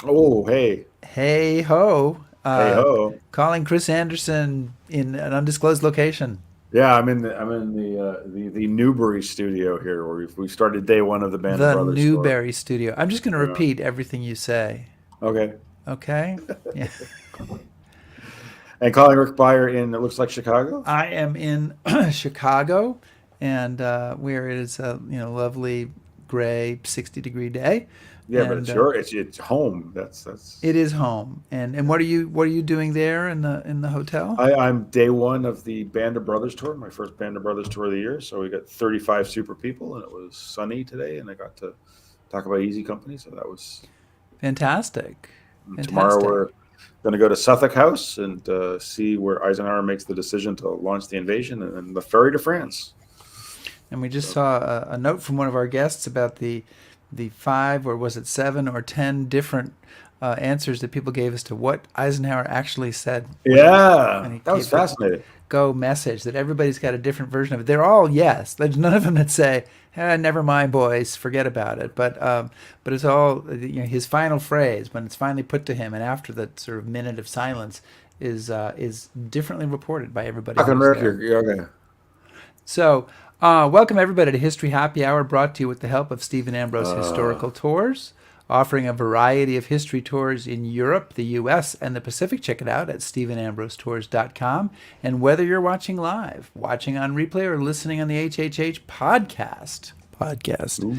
Oh, hey, Hey ho, hey ho. calling Chris Anderson in an undisclosed location. Yeah, I'm in the Newbury studio here, where we started day one of the Band of The Brothers tour. Newberry studio. I'm just going to Yeah. repeat everything you say. Okay. Okay? Yeah. And calling Rick Byer in, it looks like Chicago. I am in Chicago, and where it is a lovely gray 60-degree day, Yeah, but and it's home. That's. it is home. And what are you doing there in the hotel? I'm day one of the Band of Brothers tour, my first Band of Brothers tour of the year. So we got 35 super people, and it was sunny today, and I got to talk about Easy Company. So that was. Fantastic, Tomorrow fantastic. we're going to go to Suffolk House and see where Eisenhower makes the decision to launch the invasion, and then the ferry to France. And we just So saw a note from one of our guests about the five, or was it seven or 10 different answers that people gave as to what Eisenhower actually said when yeah, he that was gave the fascinating. go message, that everybody's got a different version of it. They're all yes. There's none of them that say, never mind, boys, forget about it. But it's all, his final phrase when it's finally put to him, and after the sort of minute of silence, is differently reported by everybody who Fucking was Rick, there. you're okay. So, welcome everybody to History Happy Hour, brought to you with the help of Stephen Ambrose Uh, Historical Tours, offering a variety of history tours in Europe, the US, and the Pacific. Check it out at stephenambrosetours.com. And whether you're watching live, watching on replay, or listening on the HHH podcast, ooh.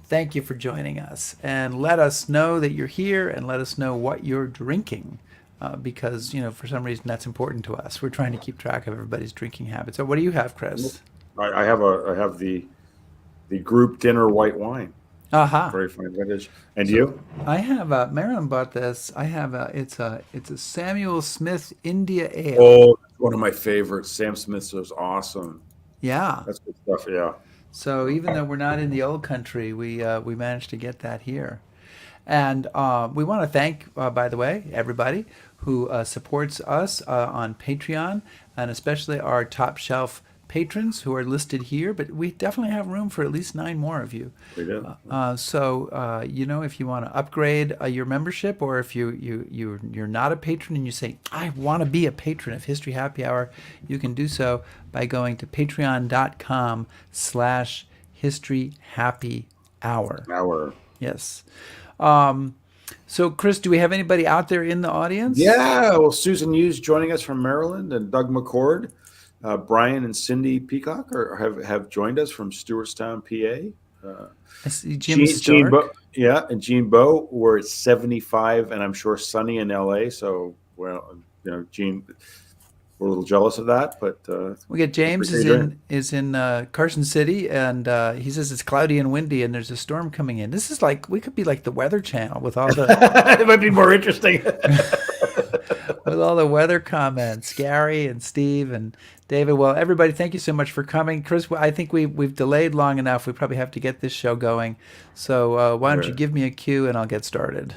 thank you for joining us. And let us know that you're here, and let us know what you're drinking. Because, for some reason that's important to us. We're trying to keep track of everybody's drinking habits. So, what do you have, Chris? I have the group dinner white wine, Aha. very fine vintage. And So you? I have Marilyn bought this. I have it's a Samuel Smith India Ale. Oh, that's one of my favorites. Sam Smith's was awesome. Yeah. That's good stuff. Yeah. So even though we're not in the old country, we managed to get that here. And we want to thank, by the way, everybody who supports us on Patreon, and especially our top shelf patrons who are listed here. But we definitely have room for at least 9 more of you. We do. If you want to upgrade your membership, or if you're not a patron and you say, I want to be a patron of History Happy Hour, you can do so by going to patreon.com/History Happy Hour. Hour. Yes. Um, so, Chris, do we have anybody out there in the audience? Yeah, well, Susan Hughes joining us from Maryland, and Doug McCord, Brian and Cindy Peacock have joined us from Stewartstown, PA. I see Jim Gene Stark. Bo, yeah, and Gene Bo, we're at 75, and I'm sure sunny in LA. So, well, Gene, we're a little jealous of that, but We get James appreciate is you joining. in Carson City, and he says it's cloudy and windy, and there's a storm coming in. This is like, we could be like the Weather Channel with all the It might be more interesting. with all the weather comments. Gary and Steve and David. Well, everybody, thank you so much for coming, Chris. I think we've delayed long enough. We probably have to get this show going. So why don't you give me a cue and I'll get started.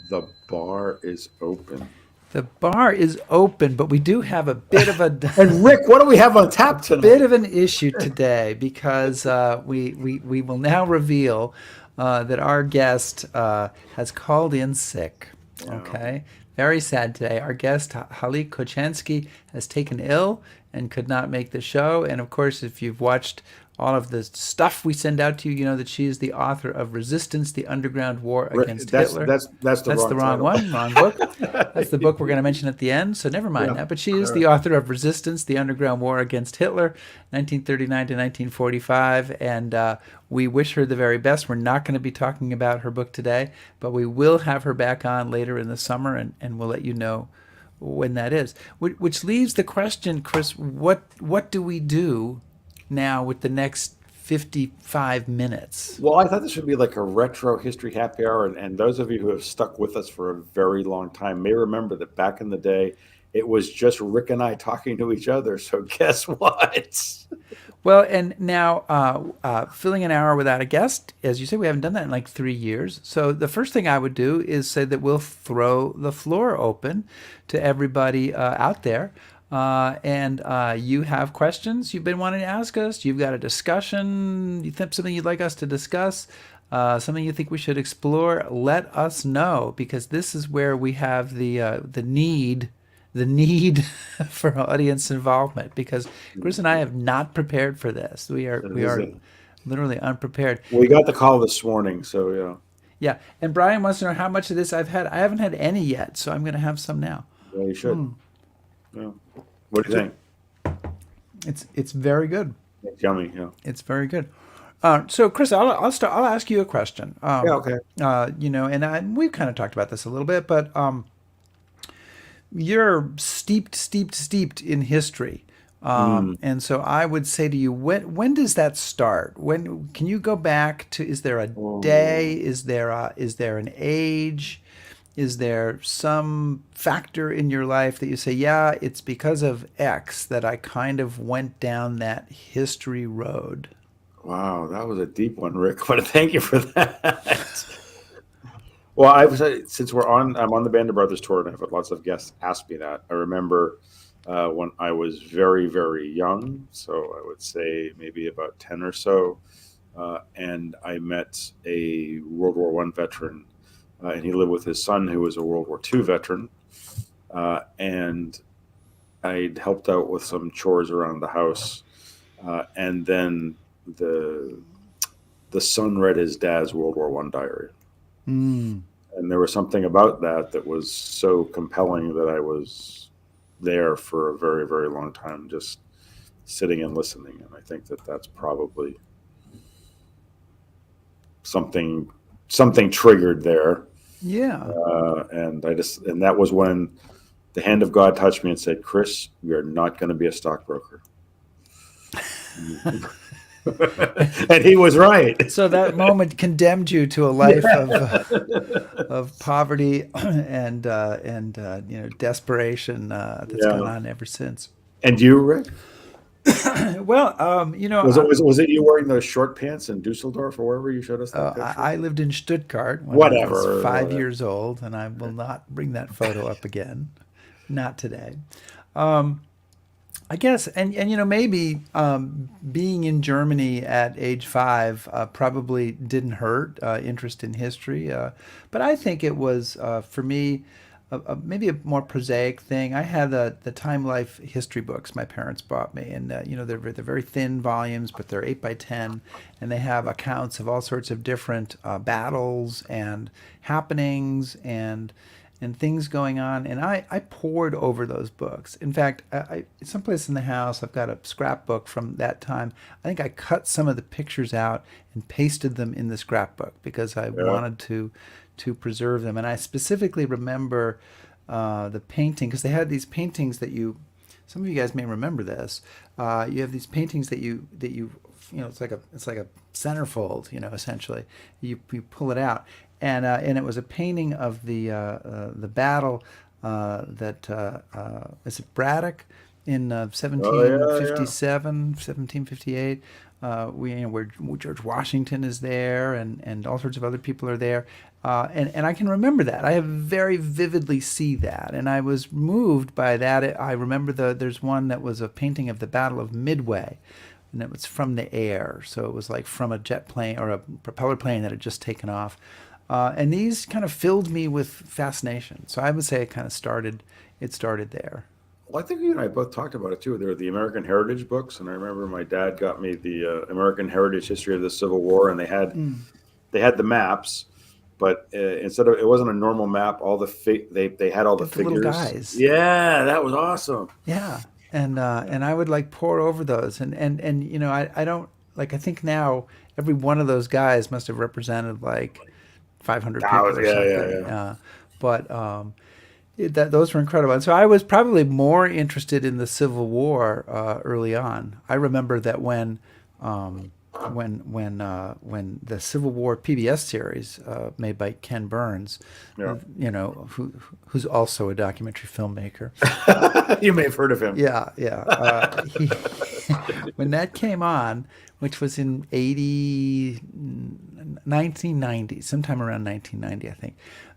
The bar is open. The bar is open, but we do have a bit of a And Rick, what do we have on tap bit tonight? of an issue today, because we will now reveal that our guest has called in sick. Yeah. Okay, very sad today. Our guest Halik Kochanski has taken ill and could not make the show. And of course, if you've watched all of the stuff we send out to you, you know that she is the author of Resistance: The Underground War Against That's Hitler. that's that's the That's the wrong wrong title. one, wrong book. That's the book we're going to mention at the end, so never mind Yeah. that. But she All is the right. author of Resistance: The Underground War Against Hitler, 1939 to 1945, and we wish her the very best. We're not going to be talking about her book today, but we will have her back on later in the summer, and we'll let you know when that is. Which leaves the question, Chris, what do we do now with the next 55 minutes? Well, I thought this would be like a retro history happy hour, and those of you who have stuck with us for a very long time may remember that back in the day, it was just Rick and I talking to each other. So guess what? Well, and now filling an hour without a guest, as you say, we haven't done that in like 3 years. So the first thing I would do is say that we'll throw the floor open to everybody out there. And you have questions you've been wanting to ask us. You've got a discussion. You think something you'd like us to discuss. Something you think we should explore. Let us know, because this is where we have the need for audience involvement, because Chris and I have not prepared for this. We are literally unprepared. We got the call this morning, so yeah. Yeah, and Brian wants to know how much of this I've had. I haven't had any yet, so I'm going to have some now. Yeah, you should. Yeah. What do you think? It's very good. It's yummy. Yeah. It's very good. So Chris, I'll start. I'll ask you a question. Yeah. Okay. And we've kind of talked about this a little bit, but you're steeped in history. And so I would say to you, when does that start? When can you go back to? Is there a day? Is there an age? Is there some factor in your life that you say, yeah, it's because of X that I kind of went down that history road? Wow, that was a deep one, Rick. But thank you for that. Well, since I'm on the Band of Brothers tour, and I've had lots of guests ask me that. I remember when I was very, very young, so I would say maybe about 10 or so, and I met a World War I veteran, and he lived with his son, who was a World War II veteran, and I'd helped out with some chores around the house, and then the son read his dad's World War I diary. And there was something about that was so compelling that I was there for a very, very long time, just sitting and listening. And I think that's probably something triggered there. Yeah. And that was when the hand of God touched me and said, Chris, we are not going to be a stockbroker. And he was right. So that moment condemned you to a life of poverty and desperation that's gone on ever since. And you, Rick? Well, was it you wearing those short pants in Dusseldorf or wherever you showed us that picture? I lived in Stuttgart when I was 5 years old, and I will not bring that photo up again. Not today. I guess, and maybe being in Germany at age 5 probably didn't hurt interest in history, but I think it was for me maybe a more prosaic thing. I had the Time Life history books my parents bought me, and they're very thin volumes, but they're 8 by 10, and they have accounts of all sorts of different battles and happenings and things going on, and I pored over those books. In fact, someplace in the house I've got a scrapbook from that time. I think I cut some of the pictures out and pasted them in the scrapbook because I wanted to preserve them. And I specifically remember the painting, because they had these paintings that some of you guys may remember this. You have these paintings that you it's like a centerfold, essentially. You pull it out. And it was a painting of the battle that is it Braddock in 1757, 1758. Where George Washington is there, and all sorts of other people are there, and I can remember that. I have very vividly see that, and I was moved by that. I remember there's one that was a painting of the Battle of Midway, and it was from the air, so it was like from a jet plane or a propeller plane that had just taken off. And these kind of filled me with fascination. So I would say it kind of started there. Well, I think you and I both talked about it too. There were the American Heritage books, and I remember my dad got me the American Heritage History of the Civil War, and they had the maps, but instead of, it wasn't a normal map. All they had all the figures. Little guys. Yeah, that was awesome. Yeah, and I would like pour over those, and I don't I think now every one of those guys must have represented like 500 people or something. Yeah. But those were incredible. And so I was probably more interested in the Civil War early on. I remember that when when the Civil War PBS series made by Ken Burns, Yeah. who's also a documentary filmmaker. You may have heard of him. Yeah, yeah. He when that came on, which was in 1990, sometime around 1990, I think,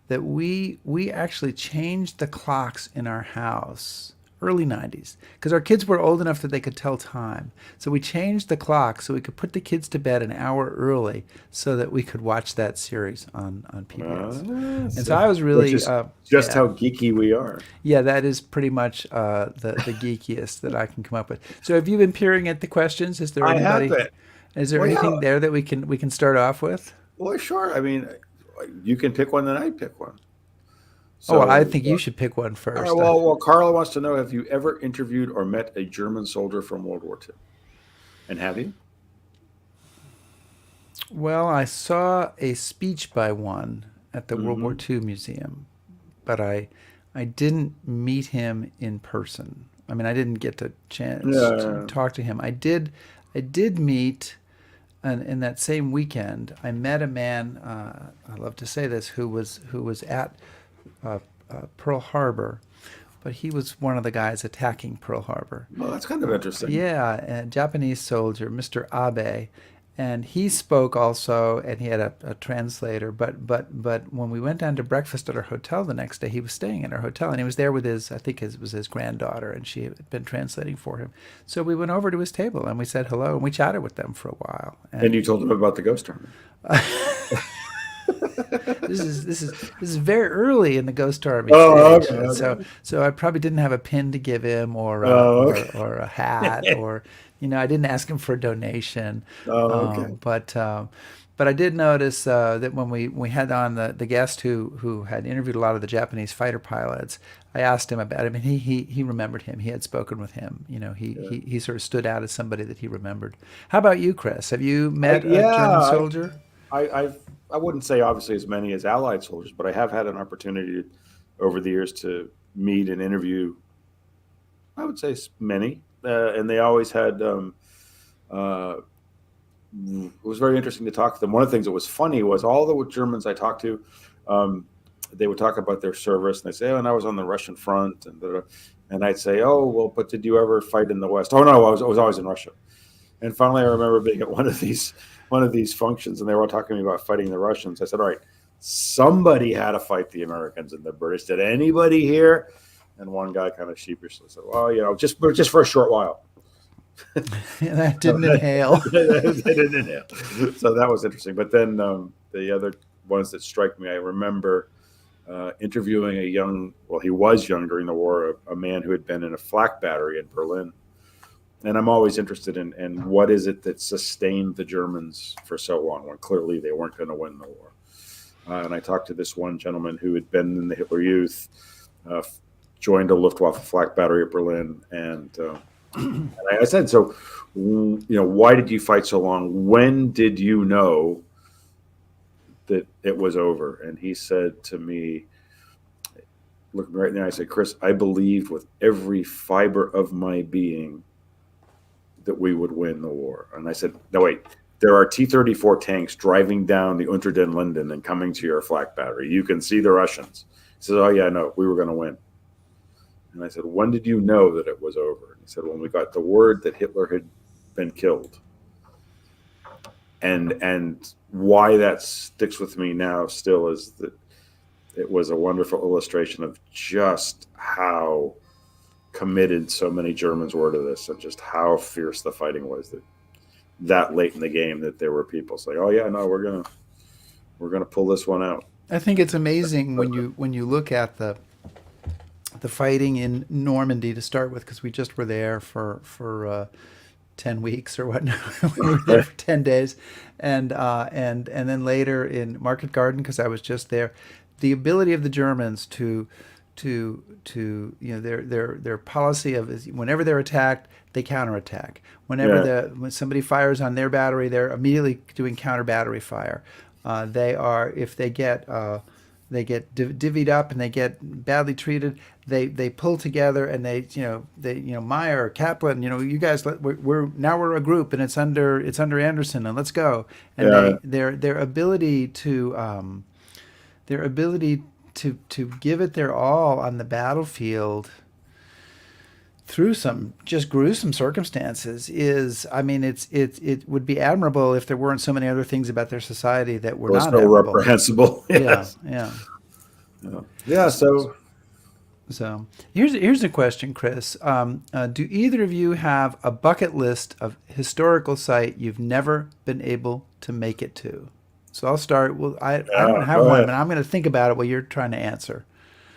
that we actually changed the clocks in our house, early 90s, because our kids were old enough that they could tell time. So we changed the clock so we could put the kids to bed an hour early so that we could watch that series on PBS. And so I was Which really, is just yeah. how geeky we are. Yeah, that is pretty much the geekiest that I can come up with. So have you been peering at the questions? Is there I have anybody? it. Is there Well, yeah. anything there that we can start off with? Well, sure. I mean, you can pick one, then I pick one. Oh, well, I So, think you should pick one all right, first. well, Carla wants to know: have you ever interviewed or met a German soldier from World War II? And have you? Well, I saw a speech by one at the World War Hmm. II Museum, but I didn't meet him in person. I mean, I didn't get the chance to Yeah. talk to him. I did meet, and in that same weekend, I met a man. I love to say this, who was at uh, Pearl Harbor, but he was one of the guys attacking Pearl Harbor. Well, that's kind of interesting. Yeah, a Japanese soldier, Mr. Abe, and he spoke also, and he had a translator. But when we went down to breakfast at our hotel the next day, he was staying in our hotel, and he was there with his, I think it was his granddaughter, and she had been translating for him. So we went over to his table and we said hello, and we chatted with them for a while. And And you told him about the ghost tournament. this is very early in the Ghost Army Oh, stage, okay, and so okay. so I probably didn't have a pin to give him, or Oh, or a hat, okay. or I didn't ask him for a donation, Oh, okay. um, but um, but I did notice that when we had on the guest who had interviewed a lot of the Japanese fighter pilots, I asked him about him, and he remembered him. He had spoken with him. Yeah. He sort of stood out as somebody that he remembered. How about you, Chris? Have you met a Yeah, German soldier? I wouldn't say obviously as many as Allied soldiers, but I have had an opportunity over the years to meet and interview. I would say many, and they always had. Uh, it was very interesting to talk to them. One of the things that was funny was all the Germans I talked to, um, they would talk about their service, and they say, "Oh, and I was on the Russian front," and I'd say, "Oh, well, but did you ever fight in the West?" "Oh no, I was always in Russia." And finally, I remember being at one of these functions, and they were all talking to me about fighting the Russians. I said, "All right, somebody had to fight the Americans and the British. Did anybody here?" And one guy kind of sheepishly said, "Well, just for a short while." That So didn't inhale. they didn't inhale. So that was interesting. But then the other ones that strike me, I remember interviewing a well, he was young during the war, a man who had been in a flak battery in Berlin. And I'm always interested in what is it that sustained the Germans for so long when clearly they weren't going to win the war. And I talked to this one gentleman who had been in the Hitler Youth, uh, joined a Luftwaffe flak battery at Berlin, and I said, "So, why did you fight so long? When did you know that it was over?" And he said to me, looking right now, I said, "Chris, I believed with every fiber of my being that we would win the war." And I said, "No, wait. There are T-34 tanks driving down the Unter den Linden and coming to your flak battery. You can see the Russians." He said, "Oh yeah, no, we were going to win." And I said, "When did you know that it was over?" And he said, "When we got the word that Hitler had been killed." And why that sticks with me now still is that it was a wonderful illustration of just how committed so many Germans were to this, and just how fierce the fighting was. That late in the game, that there were people saying, "Oh yeah, no, we're gonna pull this one out." I think it's amazing when you look at the fighting in Normandy to start with, because we just were there for 10 weeks or whatnot. We were there for 10 days, and then later in Market Garden, because I was just there. The ability of the Germans to their policy of is whenever they're attacked, they counterattack. Whenever Yeah, when somebody fires on their battery, they're immediately doing counter battery fire. They are, if they get divvied up and they get badly treated, they pull together and Meyer, Kaplan, you guys, we're a group and it's under Anderson and let's go. And Yeah. their ability to give it their all on the battlefield through some just gruesome circumstances is, I mean, it would be admirable if there weren't so many other things about their society that were It was not so admirable. reprehensible. Yeah, Yes. yeah. Yeah. Yeah. So So here's a question, Chris. Do either of you have a bucket list of historical site you've never been able to make it to? So I'll start. Well, I don't yeah, have go one, ahead. but I'm going to think about it while you're trying to answer.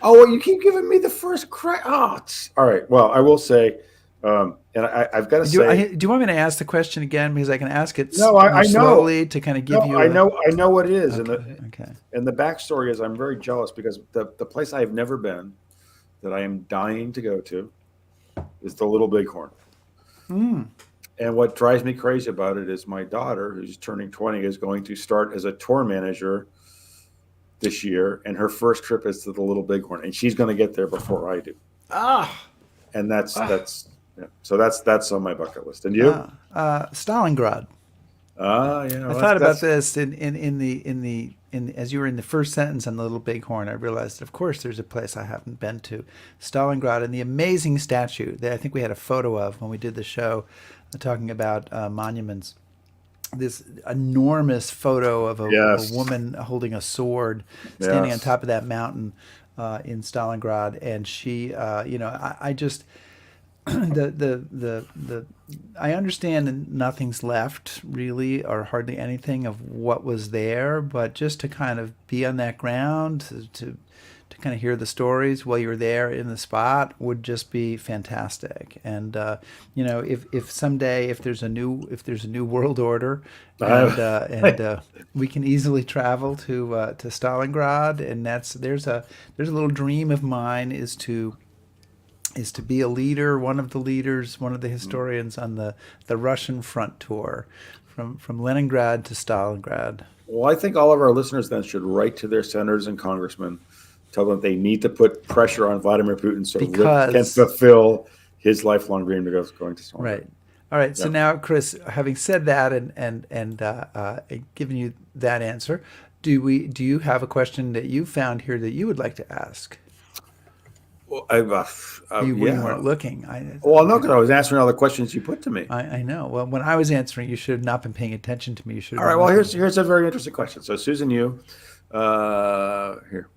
Oh, well, you keep giving me the first crack. All right. Well, I will say, and I've got to say, Do you want me to ask the question again because I can ask it no, more I know. slowly to kind of give No, you a. I know what it is, Okay, okay. and the backstory is I'm very jealous because the place I have never been that I am dying to go to is the Little Bighorn. Mm. And what drives me crazy about it is my daughter, who's turning 20, is going to start as a tour manager this year, and her first trip is to the Little Bighorn, and she's going to get there before I do. Ah, And that's yeah. So that's on my bucket list. And you? Stalingrad. I thought about That's this in as you were in the first sentence on the Little Bighorn. I realized, of course, there's a place I haven't been to, Stalingrad, and the amazing statue that I think we had a photo of when we did the show, talking about monuments. This enormous photo of a yes, woman holding a sword, standing on yes. top of that mountain in Stalingrad, and she, I just the I understand that nothing's left really or hardly anything of what was there, but just to kind of be on that ground to kind of hear the stories while you're there in the spot would just be fantastic. And if someday if there's a new world order and we can easily travel to Stalingrad, and there's a little dream of mine is to be a leader, one of the leaders, one of the historians on the Russian front tour from Leningrad to Stalingrad. Well, I think all of our listeners then should write to their senators and congressmen, tell them they need to put pressure on Vladimir Putin so Rick can Because, fulfill his lifelong dream to go going to Stalingrad. right. All right. So Yeah. now, Chris, having said that and given you that answer, do you have a question that you found here that you would like to ask? Well, You yeah. weren't looking. Well, no, because I was answering all the questions you put to me. I know. Well, when I was answering, you should have not been paying attention to me. You should have All right. been Well, looking. here's a very interesting question. So, Susan, here.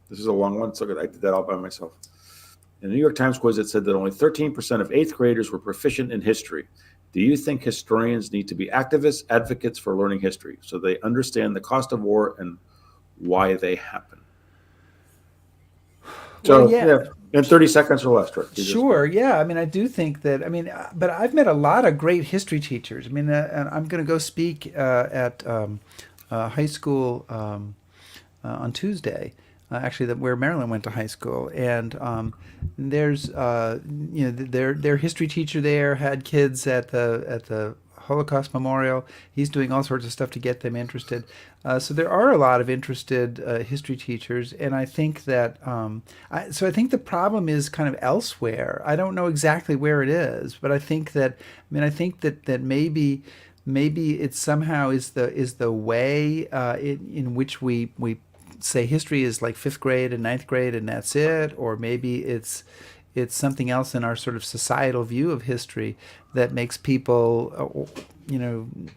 This is a long one. So I did that all by myself. In the New York Times quiz, it said that only 13% of eighth graders were proficient in history. Do you think historians need to be activists, advocates for learning history so they understand the cost of war and why they happen? Well, So, yeah. yeah, in 30 seconds or less, Rick. Sure, yeah. I mean, I do think that. I mean, but I've met a lot of great history teachers. I mean, and I'm going to go speak at high school on Tuesday. Actually, where Marilyn went to high school, and there's their history teacher there had kids at the Holocaust Memorial. He's doing all sorts of stuff to get them interested. So there are a lot of interested history teachers, and I think that I think the problem is kind of elsewhere. I don't know exactly where it is, but I think that maybe it somehow is the way in which we say history is like fifth grade and ninth grade and that's it, or maybe it's something else in our sort of societal view of history that makes people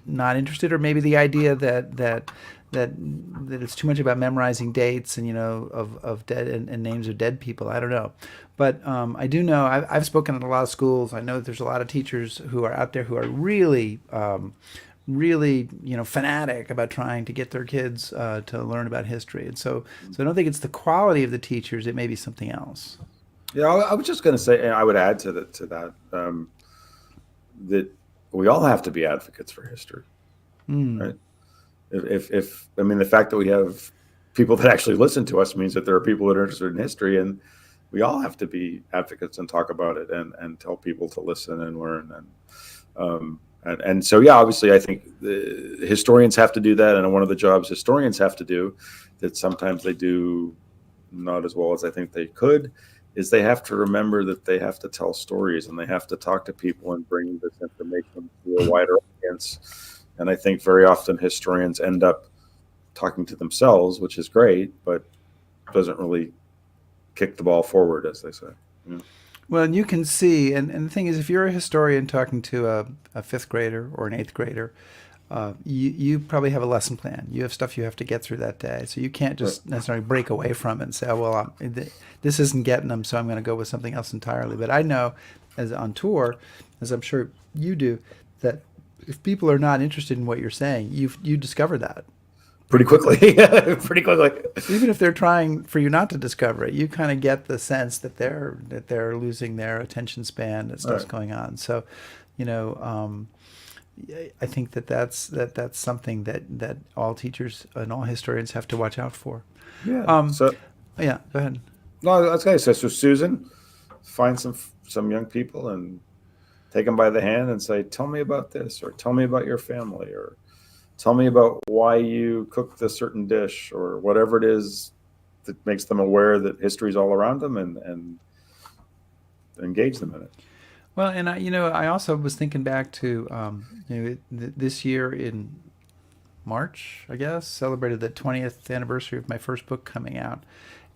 not interested, or maybe the idea that it's too much about memorizing dates and of dead and names of dead people. I don't know, but I do know I've spoken at a lot of schools. I know that there's a lot of teachers who are out there who are really fanatic about trying to get their kids to learn about history, and so I don't think it's the quality of the teachers. It may be something else. Yeah, I was just going to say, and I would add to that that we all have to be advocates for history, right? If I mean, the fact that we have people that actually listen to us means that there are people that are interested in history, and we all have to be advocates and talk about it and tell people to listen and learn. And so, yeah, obviously, I think the historians have to do that, and one of the jobs historians have to do that sometimes they do not as well as I think they could, is they have to remember that they have to tell stories and they have to talk to people and bring this information to a wider audience. And I think very often historians end up talking to themselves, which is great, but doesn't really kick the ball forward, as they say. Yeah. Well, and you can see, and the thing is, if you're a historian talking to a fifth grader or an eighth grader, you probably have a lesson plan. You have stuff you have to get through that day. So you can't just necessarily break away from it and say, oh, well, this isn't getting them, so I'm going to go with something else entirely. But I know, as on tour, as I'm sure you do, that if people are not interested in what you're saying, you discover that. Pretty quickly. Pretty quickly. Even if they're trying for you not to discover it, you kind of get the sense that they're losing their attention span, that stuff's going on. So, I think that's something that all teachers and all historians have to watch out for. Yeah. Yeah. Go ahead. No, that's okay. So Susan, find some young people and take them by the hand and say, "Tell me about this," or "Tell me about your family," or "Tell me about why you cooked this certain dish," or whatever it is that makes them aware that history is all around them, and engage them in it. Well, and I also was thinking back to this year in March, I guess, celebrated the 20th anniversary of my first book coming out,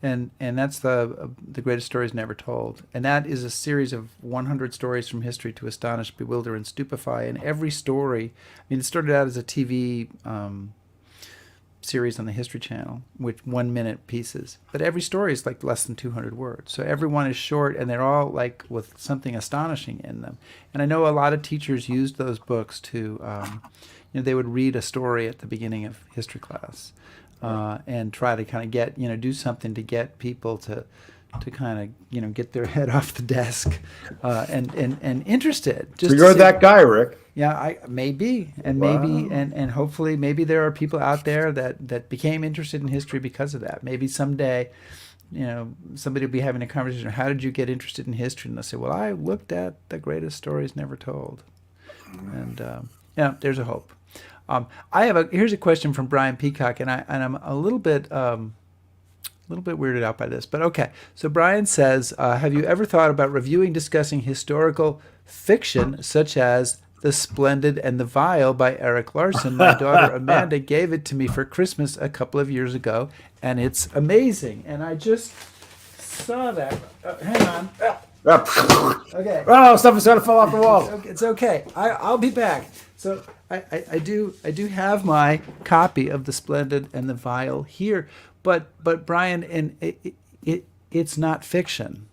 and that's the greatest stories never told, and that is a series of 100 stories from history to astonish, bewilder, and stupefy. And every story, I mean, it started out as a TV series on the History Channel with 1-minute pieces, but every story is like less than 200 words. So every one is short, and they're all like with something astonishing in them. And I know a lot of teachers used those books to, they would read a story at the beginning of history class, and try to kind of get, do something to get people to kind of, get their head off the desk, and interested. So you're that guy, Rick. Yeah, maybe, and hopefully maybe there are people out there that became interested in history because of that. Maybe someday, somebody will be having a conversation. How did you get interested in history? And they'll say, well, I looked at the greatest stories never told. And there's a hope. Here's a question from Brian Peacock, and I'm a little bit weirded out by this, but okay. So Brian says, have you ever thought about reviewing, discussing historical fiction such as The Splendid and the Vile by Eric Larson? My daughter Amanda gave it to me for Christmas a couple of years ago, and it's amazing. And I just saw that. Hang on. Okay. Oh, stuff is going to fall off the wall. It's okay. I'll be back. So I do have my copy of The Splendid and the Vile here, but Brian, and it's not fiction.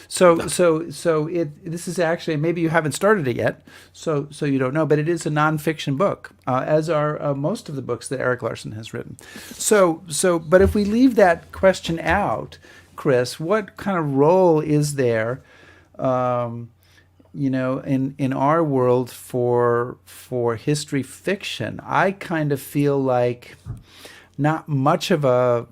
So this is actually, maybe you haven't started it yet, so you don't know, but it is a nonfiction book, as are most of the books that Eric Larson has written. But if we leave that question out, Chris, what kind of role is there, in our world for history fiction? I kind of feel like not much of a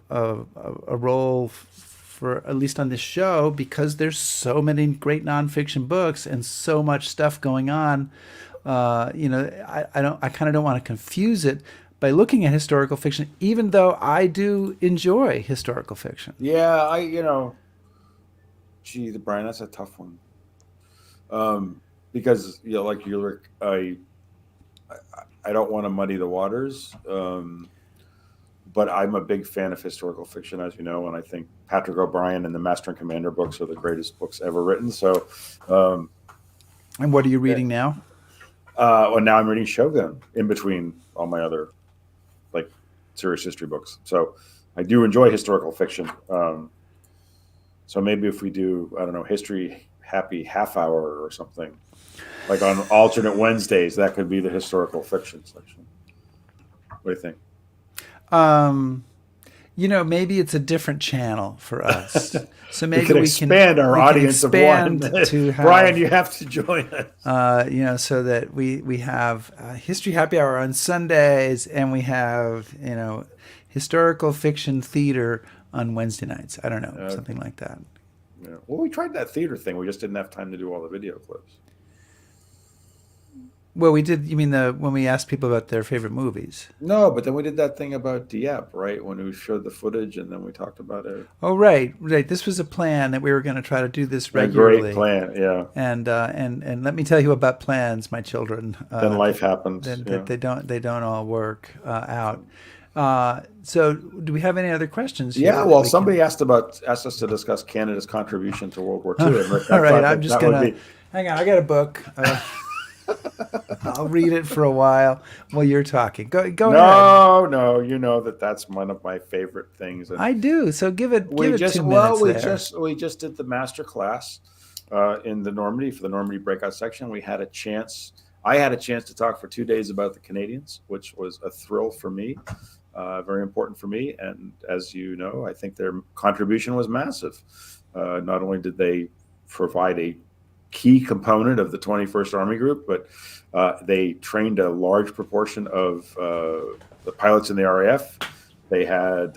role for, at least on this show, because there's so many great nonfiction books and so much stuff going on. I kind of don't want to confuse it by looking at historical fiction, even though I do enjoy historical fiction. Yeah, Brian, that's a tough one. Because like you're, I don't want to muddy the waters. But I'm a big fan of historical fiction, as you know, and I think Patrick O'Brien and the Master and Commander books are the greatest books ever written. So, and what are you reading now? Well, now I'm reading Shogun in between all my other serious history books. So I do enjoy historical fiction. So maybe if we do, I don't know, history happy half hour or something, like on alternate Wednesdays, that could be the historical fiction section. What do you think? Maybe it's a different channel for us. So maybe we can expand our audience of one. Brian, you have to join us. So that we have History Happy Hour on Sundays, and we have, historical fiction theater on Wednesday nights. I don't know, something like that. Yeah. Well, we tried that theater thing. We just didn't have time to do all the video clips. Well, we did. You mean the when we asked people about their favorite movies? No, but then we did that thing about Dieppe, right? When we showed the footage and then we talked about it. Oh, right, right. This was a plan that we were going to try to do this A great regularly, plan, yeah. and let me tell you about plans, my children. Then life happens, That yeah. they don't all work out. So, do we have any other questions here Yeah, that well, we can? somebody asked us to discuss Canada's contribution to World War II, and Rick, All I right, thought I'm that just that would gonna be hang on. I got a book. I'll read it for a while you're talking. Go ahead. no, no. You know that that's one of my favorite things, and I do. So give we it just 2 minutes there. we just did the master class in the Normandy for the Normandy breakout section. We had a chance. I had a chance to talk for 2 days about the Canadians, which was a thrill for me, very important for me. And as you know, I think their contribution was massive. Not only did they provide a key component of the 21st Army Group, but they trained a large proportion of the pilots in the RAF. They had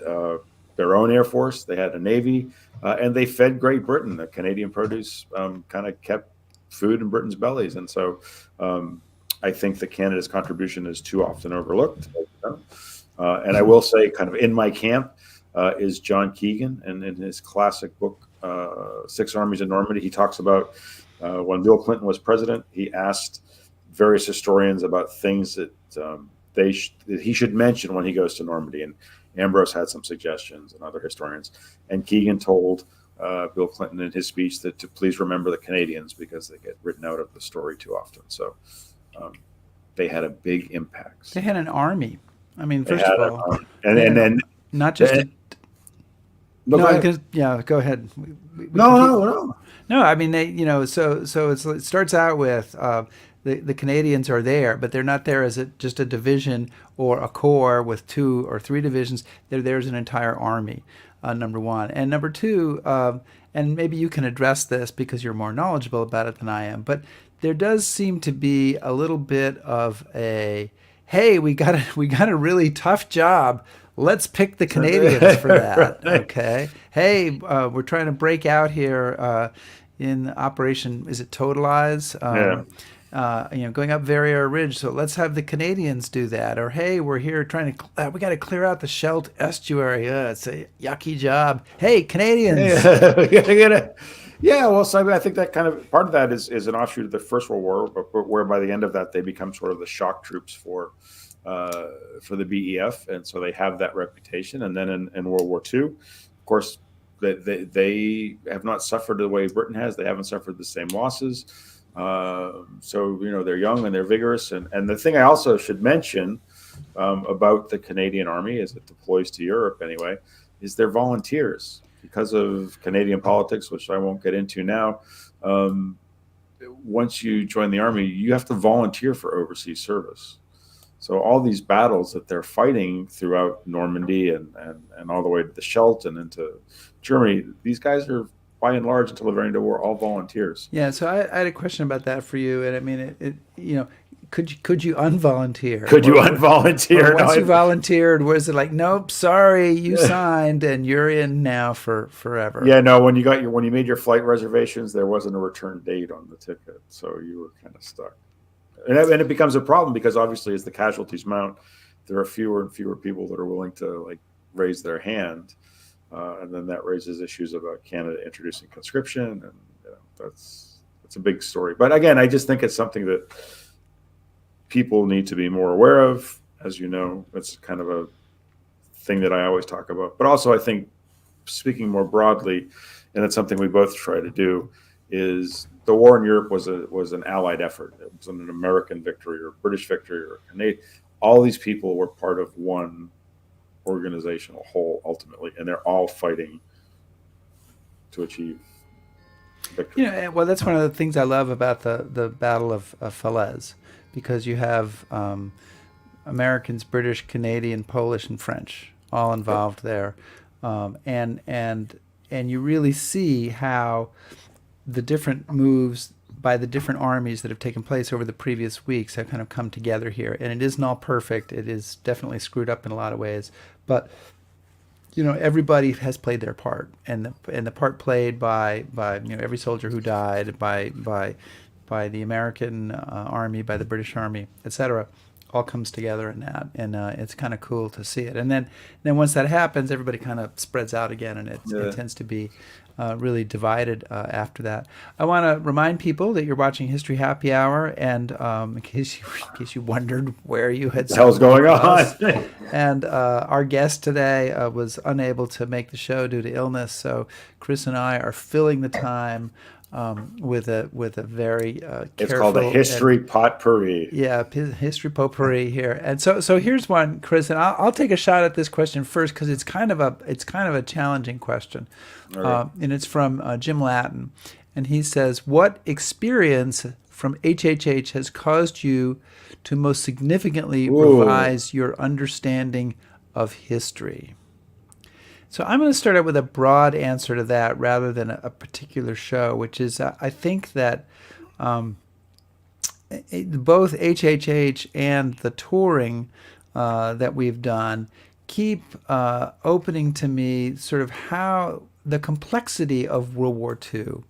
their own Air Force, they had a Navy, and they fed Great Britain. The Canadian produce kind of kept food in Britain's bellies. And so I think that Canada's contribution is too often overlooked. And I will say, kind of in my camp, is John Keegan. And in his classic book, Six Armies in Normandy, he talks about when Bill Clinton was president, he asked various historians about things that that he should mention when he goes to Normandy. And Ambrose had some suggestions, and other historians. And Keegan told Bill Clinton in his speech that to please remember the Canadians because they get written out of the story too often. So um, they had a big impact. They had an army. I mean, They first had of all, they and had then not just and, a no, go no, ahead. because yeah, go ahead. We can No, keep. no, no. No, I mean they, it starts out with the Canadians are there, but they're not there as just a division or a corps with 2 or 3 divisions. They're there as an entire army. Number one, and number two, and maybe you can address this because you're more knowledgeable about it than I am. But there does seem to be a little bit of a hey, we got a really tough job. Let's pick the Canadians for that. Right. Okay. Hey, we're trying to break out here in Operation. Is it Totalize? Yeah. Going up Verrier Ridge. So let's have the Canadians do that. Or hey, we're here trying to. We got to clear out the Scheldt estuary. It's a yucky job. Hey, Canadians. Yeah, yeah. Well, so I think that kind of part of that is an offshoot of the First World War, but where by the end of that they become sort of the shock troops for the BEF, and so they have that reputation. And then in World War II, of course, they have not suffered the way Britain has. They haven't suffered the same losses. So they're young and they're vigorous. And the thing I also should mention about the Canadian Army as it deploys to Europe anyway is they're volunteers because of Canadian politics, which I won't get into now. Once you join the Army, you have to volunteer for overseas service. So all these battles that they're fighting throughout Normandy and all the way to the Scheldt and into Germany, these guys are by and large until the very end of the war all volunteers. Yeah. So I had a question about that for you, and I mean, could you unvolunteer? Could you Or unvolunteer? once you volunteered, was it like, nope, sorry, you signed and you're in now for forever? Yeah, no. When you made your flight reservations, there wasn't a return date on the ticket, so you were kind of stuck. And it becomes a problem because obviously, as the casualties mount, there are fewer and fewer people that are willing to raise their hand, and then that raises issues about Canada introducing conscription, and that's a big story. But again, I just think it's something that people need to be more aware of. As you know, it's kind of a thing that I always talk about. But also, I think speaking more broadly, and it's something we both try to do, is the war in Europe was an Allied effort. It wasn't an American victory or British victory or Canadian. All these people were part of one organizational whole ultimately, and they're all fighting to achieve victory. Well, that's one of the things I love about the Battle of Falaise, because you have Americans, British, Canadian, Polish, and French all involved there, and you really see how the different moves by the different armies that have taken place over the previous weeks have kind of come together here. And it isn't all perfect. It is definitely screwed up in a lot of ways. But everybody has played their part, and the part played by every soldier who died, by by the American Army, by the British Army, etc., all comes together in that, and it's kind of cool to see it. And then once that happens, everybody kind of spreads out again, and it tends to be really divided after that. I want to remind people that you're watching History Happy Hour, and in case you wondered where you had What the hell's going us, on? and our guest today was unable to make the show due to illness, so Chris and I are filling the time with a very careful. It's called a history potpourri. Yeah, history potpourri here. And so here's one, Chris, and I'll take a shot at this question first because it's kind of a challenging question, Right. and it's from Jim Lattin, and he says, "What experience from HHH has caused you to most significantly revise your understanding of history?" So I'm going to start out with a broad answer to that rather than a particular show, which is I think that both HHH and the touring that we've done keep opening to me sort of how the complexity of World War II,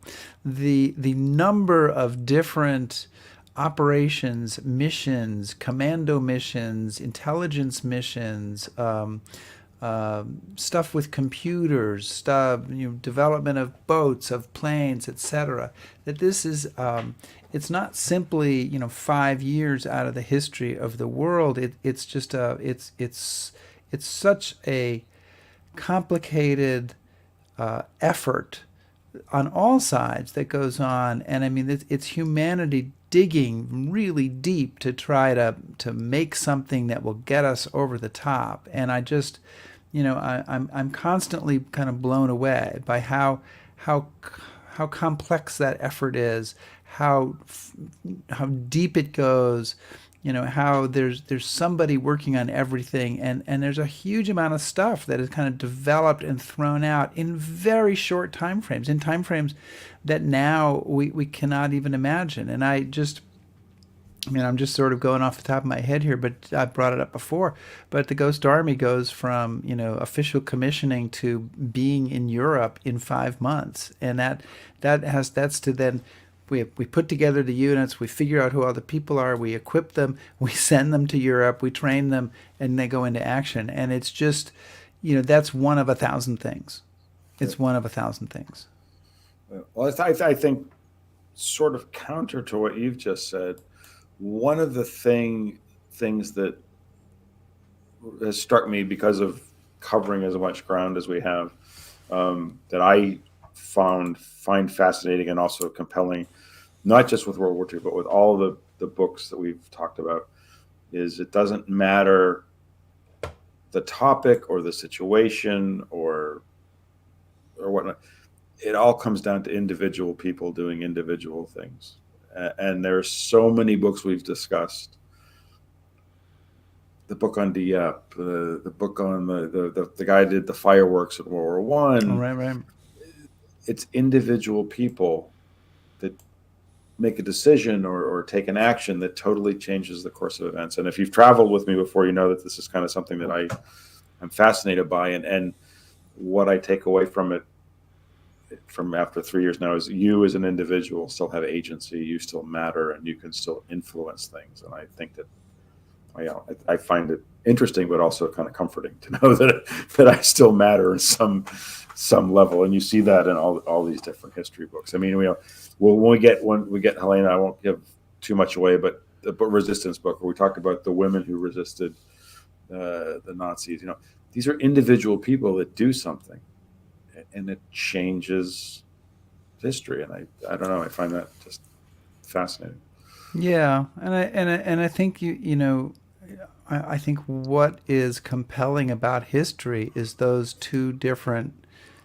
the number of different operations, missions, commando missions, intelligence missions, stuff with computers, development of boats, of planes, etc. That this is, it's not simply 5 years out of the history of the world. It's just it's such a complicated effort on all sides that goes on, and I mean it's humanity digging really deep to try to make something that will get us over the top. And I just, I'm constantly kind of blown away by how complex that effort is, how deep it goes, how there's somebody working on everything, and there's a huge amount of stuff that is kind of developed and thrown out in very short time frames, in time frames that now we cannot even imagine. And I'm just sort of going off the top of my head here, but I brought it up before. But the Ghost Army goes from official commissioning to being in Europe in 5 months, and that's to then we put together the units, we figure out who all the people are, we equip them, we send them to Europe, we train them, and they go into action. And it's just, that's one of 1,000 things. It's one of 1,000 things. Well, I think sort of counter to what you've just said, one of the things that has struck me because of covering as much ground as we have, that I find fascinating and also compelling, not just with World War II, but with all the books that we've talked about, is it doesn't matter the topic or the situation or whatnot. It all comes down to individual people doing individual things. And there's so many books we've discussed. The book on Dieppe, the book on the guy who did the fireworks in World War I. Oh, right. It's individual people that make a decision or take an action that totally changes the course of events. And if you've traveled with me before, you know that this is kind of something that I'm fascinated by. And what I take away from it, from after 3 years now, is you as an individual still have agency, you still matter, and you can still influence things. And I think that I find it interesting, but also kind of comforting to know that I still matter in some level. And you see that in all these different history books. I mean, when we get Helena, I won't give too much away, but the Resistance book, where we talked about the women who resisted the Nazis. These are individual people that do something, and it changes history. And I don't know, I find that just fascinating. Yeah, and I think I think what is compelling about history is those two different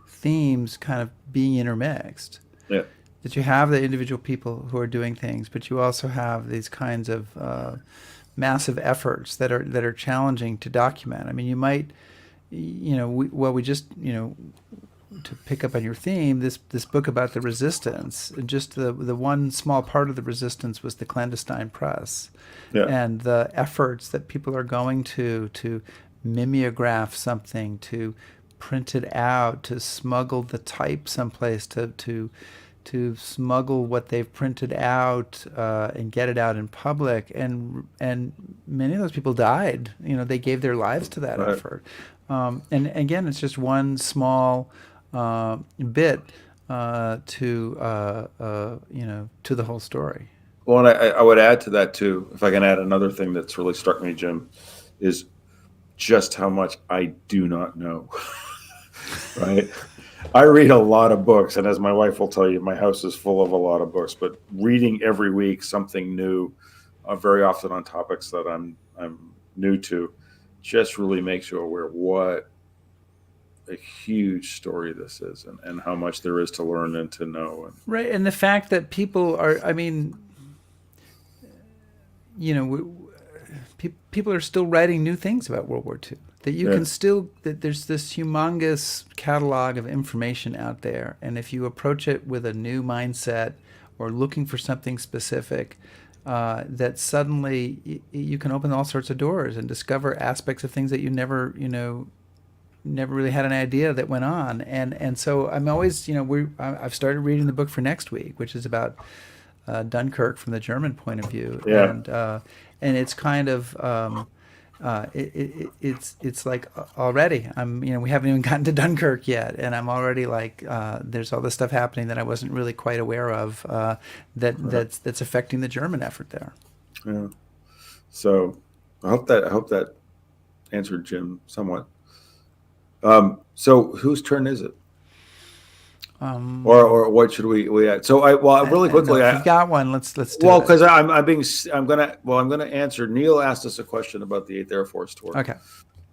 themes kind of being intermixed. Yeah. That you have the individual people who are doing things, but you also have these kinds of massive efforts that are challenging to document. I mean, you might, we just, to pick up on your theme, this book about the resistance, just the one small part of the resistance was the clandestine press. Yeah. And the efforts that people are going to mimeograph something, to print it out, to smuggle the type someplace, to to smuggle what they've printed out and get it out in public, and many of those people died. They gave their lives to that Right. effort. And again, it's just one small bit to the whole story. Well, and I would add to that too, if I can add another thing that's really struck me, Jim, is just how much I do not know. Right? I read a lot of books, and as my wife will tell you, my house is full of a lot of books. But reading every week something new, very often on topics that I'm new to, just really makes you aware what a huge story this is, and how much there is to learn and to know. Right, and the fact that people are, people are still writing new things about World War II. That you can still, that there's this humongous catalog of information out there, and if you approach it with a new mindset or looking for something specific, that suddenly you can open all sorts of doors and discover aspects of things that you never really had an idea that went on. And so I'm always, I've started reading the book for next week, which is about Dunkirk from the German point of view. Yeah. And it's kind of it's like already we haven't even gotten to Dunkirk yet, and I'm already like there's all this stuff happening that I wasn't really quite aware of that's affecting the German effort there. Yeah. So I hope that answered Jim somewhat. So whose turn is it? Or what should we add? So really quickly, if you've got one, let's do it. Well, because I'm gonna answer. Neil asked us a question about the 8th Air Force tour. Okay.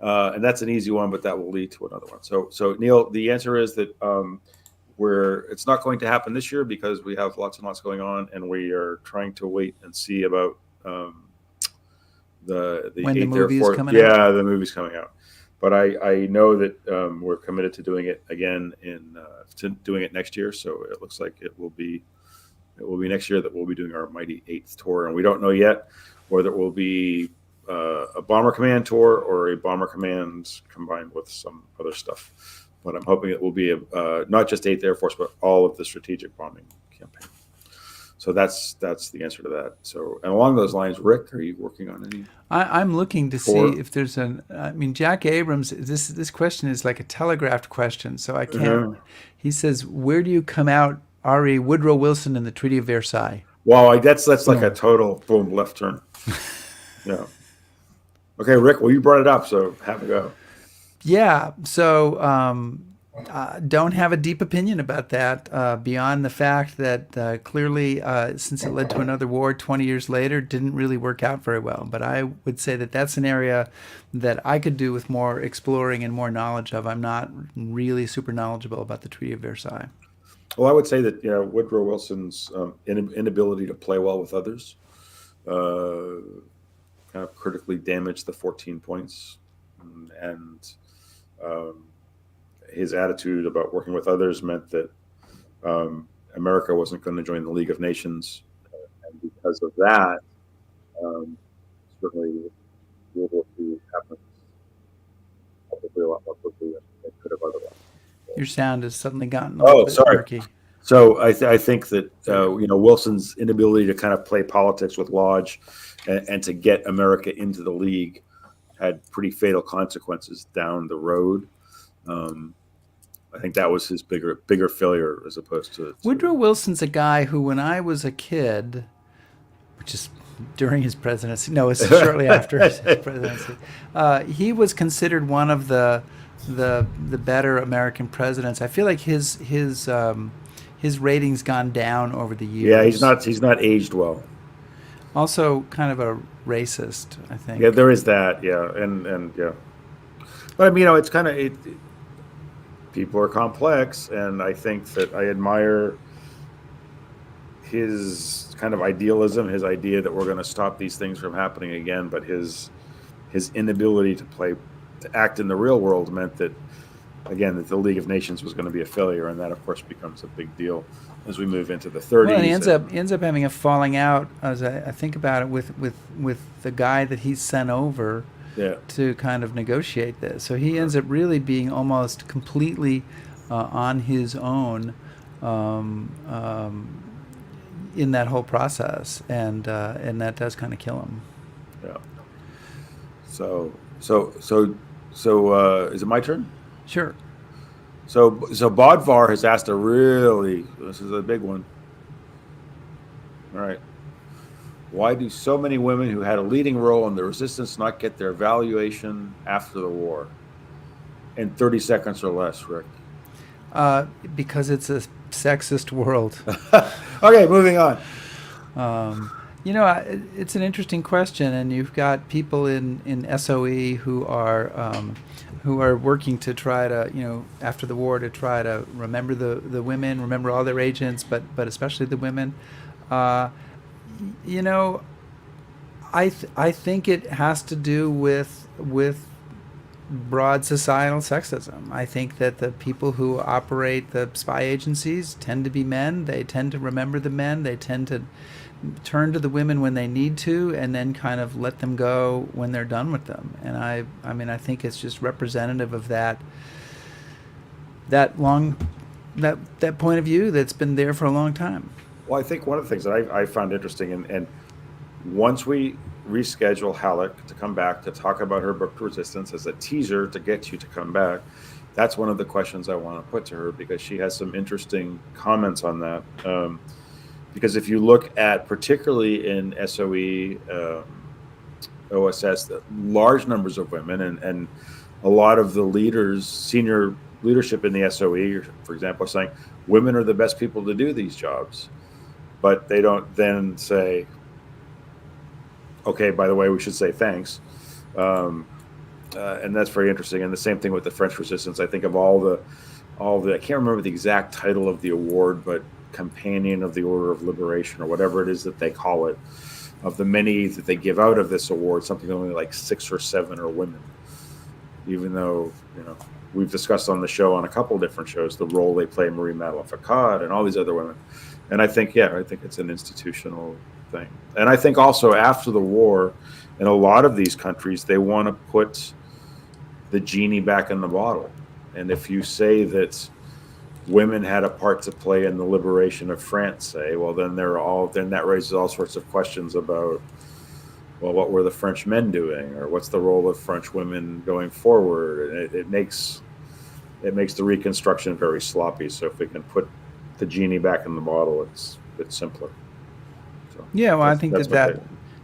And that's an easy one, but that will lead to another one. So Neil, the answer is that it's not going to happen this year because we have lots and lots going on, and we are trying to wait and see about the when 8th the Air movie's Force. coming out. Yeah, the movie's coming out. But I know that we're committed to doing it again to doing it next year. So it looks like it will be next year that we'll be doing our mighty 8th tour, and we don't know yet whether it will be a Bomber Command tour or a Bomber Command combined with some other stuff. But I'm hoping it will be not just 8th Air Force, but all of the strategic bombing campaign. So that's the answer to that. So, and along those lines, Rick, are you working on any? I'm looking to see if there's Jack Abrams, this question is like a telegraphed question, so I can't. He says, where do you come out, R.E. Woodrow Wilson in the Treaty of Versailles? Wow, that's like a total boom left turn. Yeah. Okay, Rick, well, you brought it up, so have a go. Yeah, so don't have a deep opinion about that beyond the fact that clearly, since it led to another war 20 years later, didn't really work out very well. But I would say that that's an area that I could do with more exploring and more knowledge of. I'm not really super knowledgeable about the Treaty of Versailles. Well, I would say that Woodrow Wilson's inability to play well with others kind of critically damaged the 14 points, and his attitude about working with others meant that America wasn't going to join the League of Nations, and because of that, certainly World War II happened probably a lot more quickly than it could have otherwise. Your sound has suddenly gotten a little bit murky. So I think that Wilson's inability to kind of play politics with Lodge and to get America into the League had pretty fatal consequences down the road. I think that was his bigger failure as opposed to Woodrow Wilson's a guy who, when I was a kid, which is during his presidency, no, it's shortly after his presidency, he was considered one of the better American presidents. I feel like his rating's gone down over the years. Yeah, he's not aged well. Also, kind of a racist, I think. Yeah, there is that. Yeah, and yeah, but I mean, it's kind of people are complex, and I think that I admire his kind of idealism, his idea that we're going to stop these things from happening again, but his inability to act in the real world meant that, again, that the League of Nations was going to be a failure, and that, of course, becomes a big deal as we move into the 30s. Well, and he ends up having a falling out, as I think about it, with the guy that he sent over to kind of negotiate this. So he ends up really being almost completely on his own um, um, in that whole process, and that does kind of kill him. Yeah. So, is it my turn? Sure. So Bodvar has asked a really, this is a big one. All right. Why do so many women who had a leading role in the resistance not get their valuation after the war? In 30 seconds or less, Rick. Because it's a sexist world. Okay, moving on. It's an interesting question, and you've got people in SOE who are working to try to, after the war, to try to remember the women, remember all their agents, but especially the women. Uh, you know, I think it has to do with broad societal sexism. I think that the people who operate the spy agencies tend to be men. They tend to remember the men. They tend to turn to the women when they need to, and then kind of let them go when they're done with them. And I mean, I think it's just representative of that point of view that's been there for a long time. Well, I think one of the things that I found interesting, and once we reschedule Halik to come back to talk about her book Resistance as a teaser to get you to come back, that's one of the questions I want to put to her, because she has some interesting comments on that. Because if you look at, particularly in SOE, OSS, large numbers of women, and a lot of the leaders, senior leadership in the SOE, for example, are saying women are the best people to do these jobs. But they don't then say, okay, by the way, we should say thanks. And that's very interesting. And the same thing with the French Resistance. I think of all the, I can't remember the exact title of the award, but Companion of the Order of Liberation, or whatever it is that they call it, of the many that they give out of this award, something only like 6 or 7 are women. Even though, we've discussed on the show, on a couple of different shows, the role they play, Marie Madeleine Facade and all these other women. And I think it's an institutional thing. And I think also after the war, in a lot of these countries, they want to put the genie back in the bottle. And if you say that women had a part to play in the liberation of France, say, well, then that raises all sorts of questions about, well, what were the French men doing, or what's the role of French women going forward? And it makes the reconstruction very sloppy. So if we can put the genie back in the bottle, it's simpler. So yeah, well, I think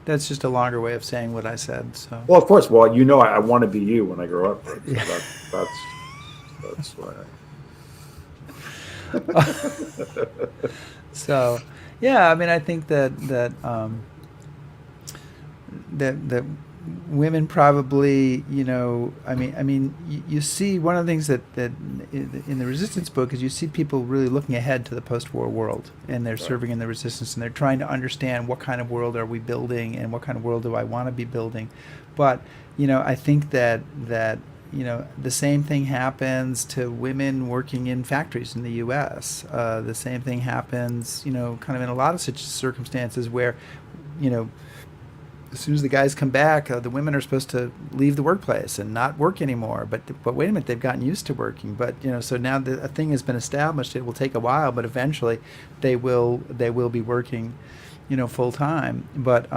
that's just a longer way of saying what I said. So, well, of course. Well, I want to be you when I grow up. Right? So yeah. that's why. So, yeah, I mean, I think that women probably, you see one of the things that in the resistance book is you see people really looking ahead to the post-war world, and they're serving in the resistance, and they're trying to understand what kind of world are we building, and what kind of world do I want to be building. But I think that the same thing happens to women working in factories in the U.S. The same thing happens, kind of in a lot of such circumstances where, as soon as the guys come back, the women are supposed to leave the workplace and not work anymore. But wait a minute, they've gotten used to working. But so now a thing has been established. It will take a while, but eventually they will be working, full time. But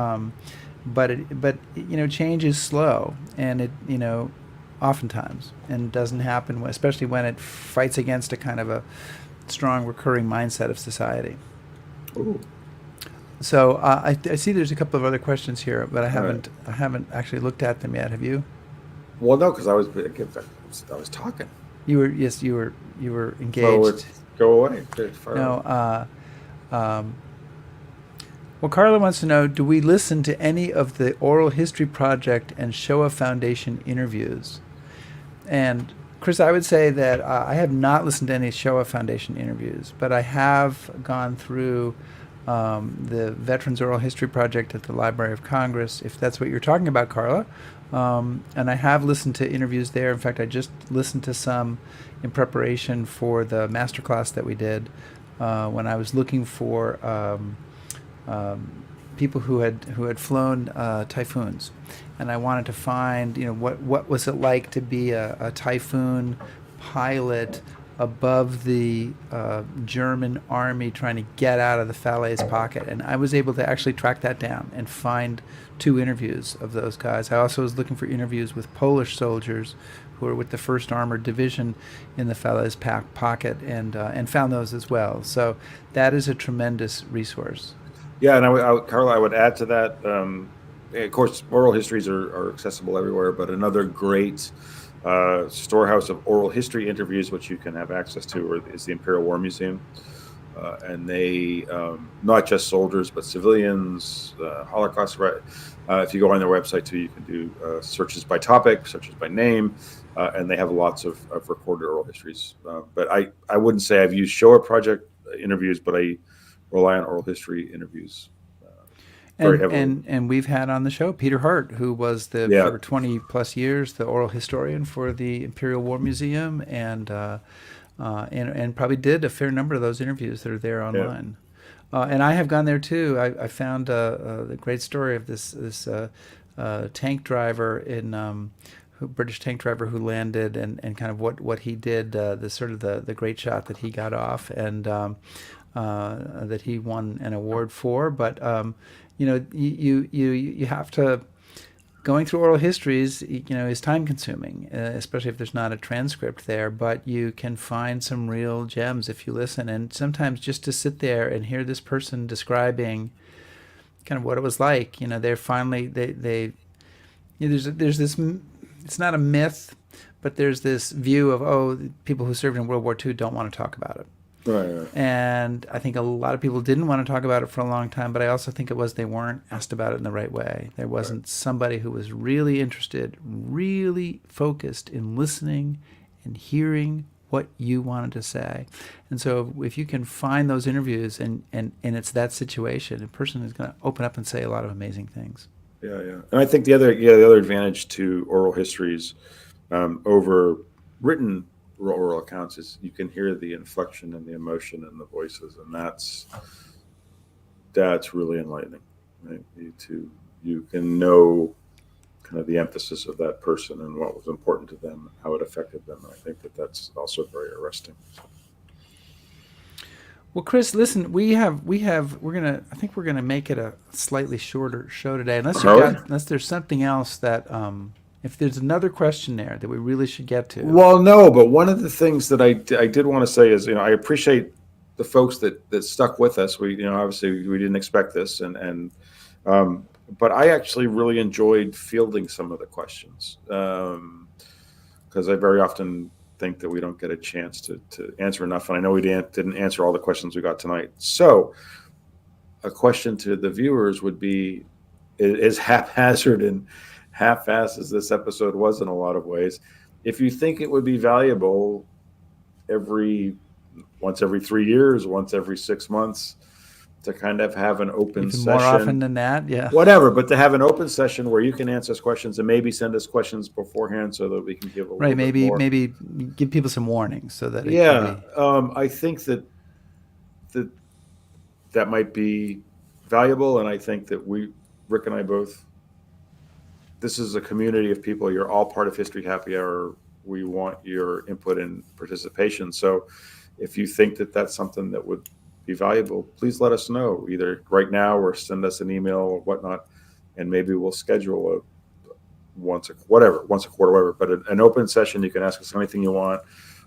change is slow, and it oftentimes, and doesn't happen, especially when it fights against a kind of a strong recurring mindset of society. Ooh. So I see there's a couple of other questions here, but I haven't actually looked at them yet. Have you? Well, no, because I was talking. You were engaged. So go away. No. Well, Carla wants to know: do we listen to any of the Oral History Project and Shoah Foundation interviews? And Chris, I would say that I have not listened to any Shoah Foundation interviews, but I have gone through the Veterans Oral History Project at the Library of Congress, if that's what you're talking about, Carla. And I have listened to interviews there. In fact, I just listened to some in preparation for the masterclass that we did when I was looking for people who had flown typhoons, and I wanted to find what was it like to be a typhoon pilot above the German army trying to get out of the Falaise pocket. And I was able to actually track that down and find 2 interviews of those guys. I also was looking for interviews with Polish soldiers who were with the 1st Armored Division in the Falaise pocket, and found those as well. So that is a tremendous resource. Yeah, and Carla, I would add to that. Of course, oral histories are accessible everywhere, but another great storehouse of oral history interviews, which you can have access to, is the Imperial War Museum. And they, not just soldiers, but civilians, Holocaust. If you go on their website too, you can do searches by topic, searches by name, and they have lots of recorded oral histories. But I wouldn't say I've used Shoah Project interviews, but I rely on oral history interviews very heavily. And we've had on the show Peter Hart, who was for 20 plus years the oral historian for the Imperial War Museum, and probably did a fair number of those interviews that are there online. And I have gone there too. I found the great story of this tank driver British tank driver who landed, and kind of what he did, the great shot that he got off, and that he won an award for. But you have to, going through oral histories, is time consuming, especially if there's not a transcript there, but you can find some real gems if you listen. And sometimes just to sit there and hear this person describing kind of what it was like, they're finally, there's this, it's not a myth, but there's this view of, people who served in World War II don't want to talk about it. Right. And I think a lot of people didn't want to talk about it for a long time, but I also think it was they weren't asked about it in the right way. There wasn't somebody who was really interested, really focused in listening and hearing what you wanted to say. And so if you can find those interviews and it's that situation, a person is going to open up and say a lot of amazing things. Yeah. And I think the other advantage to oral histories over written oral accounts is you can hear the inflection and the emotion in the voices, and that's really enlightening. Right? You can know kind of the emphasis of that person and what was important to them, how it affected them. I think that's also very arresting. Well, Chris, listen, I think we're gonna make it a slightly shorter show today, unless there's something else that, if there's another question there that we really should get to. Well, no, but one of the things that I did want to say is, I appreciate the folks that stuck with us. We, obviously we didn't expect this, but I actually really enjoyed fielding some of the questions, because I very often think that we don't get a chance to answer enough. And I know we didn't answer all the questions we got tonight. So a question to the viewers would be, is haphazard and half-assed as this episode was in a lot of ways, if you think it would be valuable once every 3 years, once every 6 months, to kind of have an open session. More often than that, yeah. Whatever, but to have an open session where you can answer us questions and maybe send us questions beforehand so that we can give a little bit more. Maybe give people some warnings so that I think that might be valuable, and I think that Rick and I both, this is a community of people. You're all part of History Happy Hour. We want your input and participation. So if you think that that's something that would be valuable, please let us know, either right now or send us an email or whatnot, and maybe we'll schedule once a quarter, whatever. But an open session, you can ask us anything you want,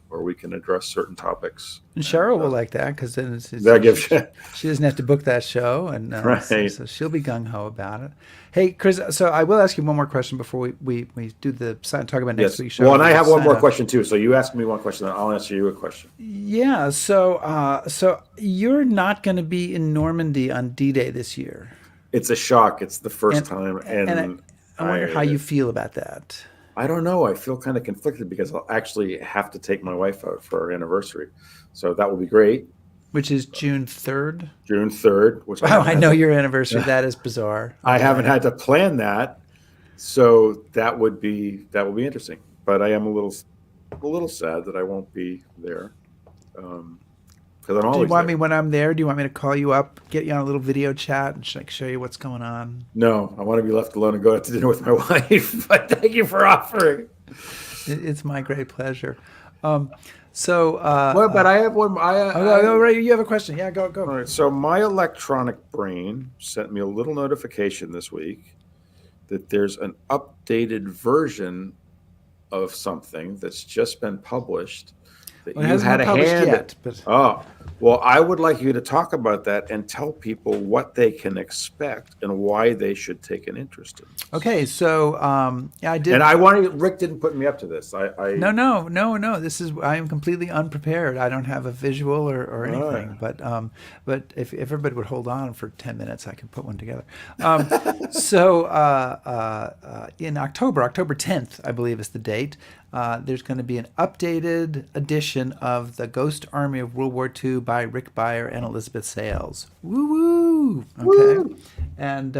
or we can address certain topics. And Cheryl will like that, because then she doesn't have to book that show, and right. So she'll be gung-ho about it. Hey, Chris, so I will ask you one more question before we do the talk about next week's show. Well, and I have one more question too. So you ask me one question, then I'll answer you a question. Yeah. So you're not going to be in Normandy on D-Day this year. It's a shock. It's the first time, and I wonder how you feel about that. I don't know. I feel kind of conflicted because I'll actually have to take my wife out for our anniversary. So that will be great. Which is June 3rd? June 3rd. I know your anniversary. That is bizarre. I haven't had to plan that. So that would be interesting. But I am a little sad that I won't be there. Because I'm always. Do you want me when I'm there? Do you want me to call you up, get you on a little video chat, and show you what's going on? No, I want to be left alone and go out to dinner with my wife. But thank you for offering. It's my great pleasure. Um, so, Well, but I have one. right, you have a question? Yeah, go, All go. right. So my electronic brain sent me a little notification this week that there's an updated version of something that's just been published that Well, it you hasn't had been a published hand at. yet, but Oh, well, I would like you to talk about that and tell people what they can expect and why they should take an interest in this. okay. So, yeah, I And did. I wanted Rick didn't put me up to this. No, no, no, no. This is I am completely unprepared. I don't have a visual or All anything. right. But if everybody would hold on for 10 minutes, I can put one together. So in October 10th, I believe is the date. There's going to be an updated edition of the Ghost Army of World War II by Rick Beyer and Elizabeth Sales. Woo woo. Okay, Woo! and.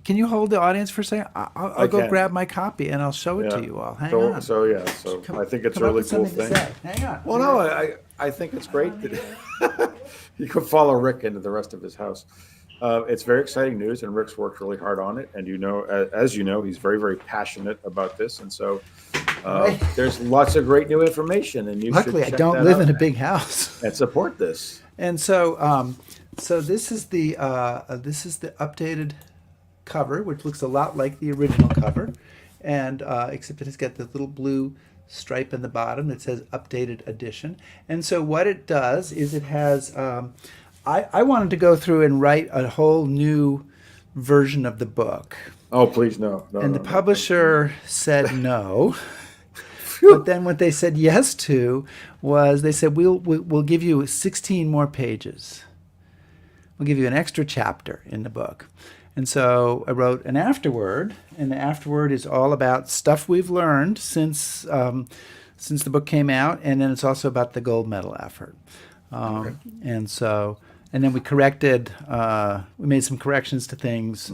Can you hold the audience for a second? I'll I go can. grab my copy and I'll show it Yeah. to you all. Hang So on. so yeah. So Come, I think it's come a up really with cool something thing. to say. Hang on. Well, no, I think it's great that you can follow Rick into the rest of his house. It's very exciting news, and Rick's worked really hard on it. And as you know, he's very, very passionate about this. And so Right. there's lots of great new information, and you Luckily, I should check don't that live out in a big house, and support this. and so this is the updated cover, which looks a lot like the original cover, and except it has got the little blue stripe in the bottom that says updated edition. And so what it does is it has I wanted to go through and write a whole new version of the book, Oh, please, no, no, and no, the no. publisher said no. Phew. But then what they said yes to was they said we'll give you 16 more pages. We'll give you an extra chapter in the book. And so I wrote an afterword, and the afterword is all about stuff we've learned since the book came out, and then it's also about the gold medal effort. Okay. And then we we made some corrections to things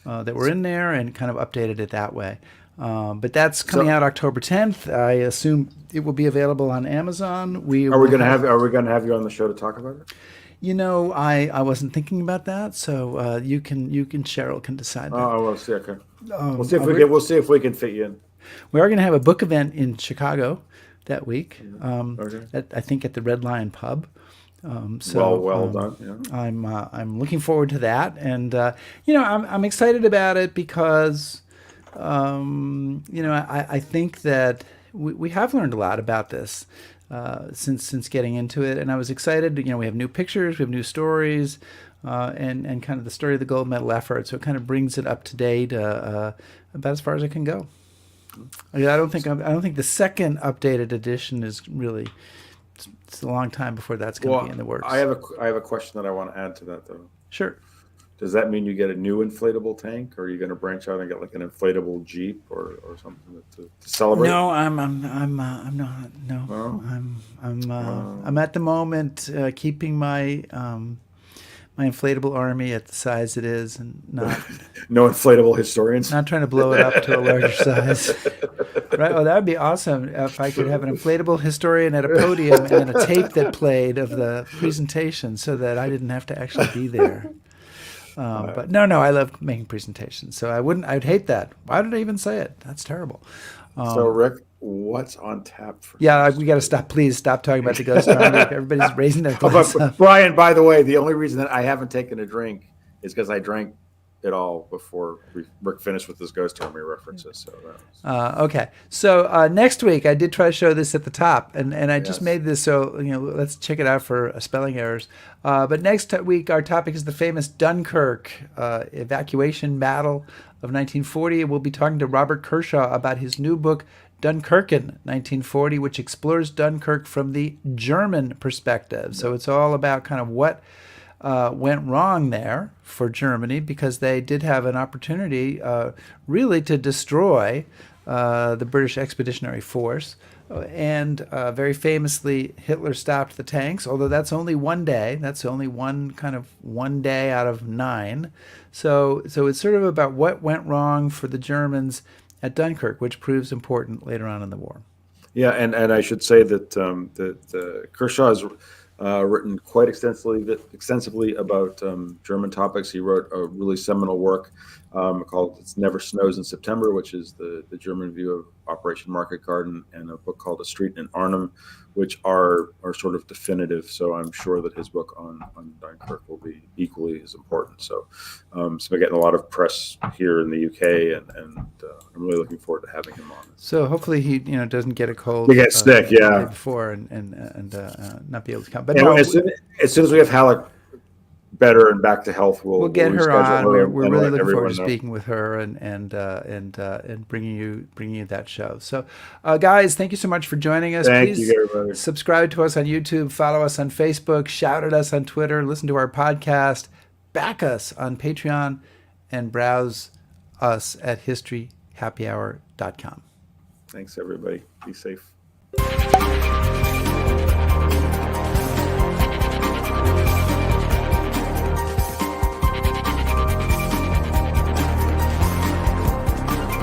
that were in there, and kind of updated it that way. But that's coming So- out October 10th. I assume it will be available on Amazon. Are we going to have you on the show to talk about it? I wasn't thinking about that, so Cheryl can decide that. Oh, we'll see. Okay. We'll see if we'll see if we can fit you in. We are going to have a book event in Chicago that week. Okay. I think at the Red Lion Pub. So Well done. Yeah. I'm looking forward to that, and I'm excited about it because I think that we have learned a lot about this since getting into it, and I was excited. We have new pictures, we have new stories, and kind of the story of the gold medal effort. So it kind of brings it up to date about as far as it can go. I don't think the second updated edition is really. It's a long time before that's going to be in the works. I have a question that I want to add to that though. Sure. Does that mean you get a new inflatable tank, or are you going to branch out and get like an inflatable Jeep or something to celebrate? No, I'm not. No, Oh. I'm at the moment keeping my my inflatable army at the size it is, and No inflatable historians. not trying to blow it up to a larger size. Right? Oh, that would be awesome if I could have an inflatable historian at a podium and then a tape that played of the presentation, so that I didn't have to actually be there. But no, I love making presentations, so I'd hate that. Why did I even say it? That's terrible. So Rick, what's on tap for? Yeah, we got to stop. Please stop talking about the ghost army. Everybody's raising their glass up. Brian, by the way, the only reason that I haven't taken a drink is because I drank it all before Rick finished with his ghost army references. So that was... Okay, so next week I did try to show this at the top, and I just Yes. made this so let's check it out for spelling errors. But next week our topic is the famous Dunkirk evacuation battle of 1940. We'll be talking to Robert Kershaw about his new book Dunkirken 1940, which explores Dunkirk from the German perspective. So it's all about kind of what went wrong there for Germany, because they did have an opportunity really to destroy the British Expeditionary Force. And very famously, Hitler stopped the tanks, although that's only one day. That's only one day out of 9. So it's sort of about what went wrong for the Germans at Dunkirk, which proves important later on in the war. Yeah, and I should say that that Kershaw is written quite extensively about German topics. He wrote a really seminal work called "It Never Snows in September," which is the German view of Operation Market Garden, and a book called "A Street in Arnhem," which are sort of definitive. So I'm sure that his book on Dunkirk will be equally as important. So so we're getting a lot of press here in the UK, and I'm really looking forward to having him on. So hopefully he doesn't get a cold. He gets sick, the day yeah. before and not be able to come. But And no, as soon as we have Halik better and back to health, we'll get her reschedule on. her We're and really let looking forward everyone to know. speaking with her and bringing you that show. So, guys, thank you so much for joining us. Thank Please you, everybody. subscribe to us on YouTube, follow us on Facebook, shout at us on Twitter, listen to our podcast, back us on Patreon, and browse us at historyhappyhour.com. Thanks, everybody. Be safe.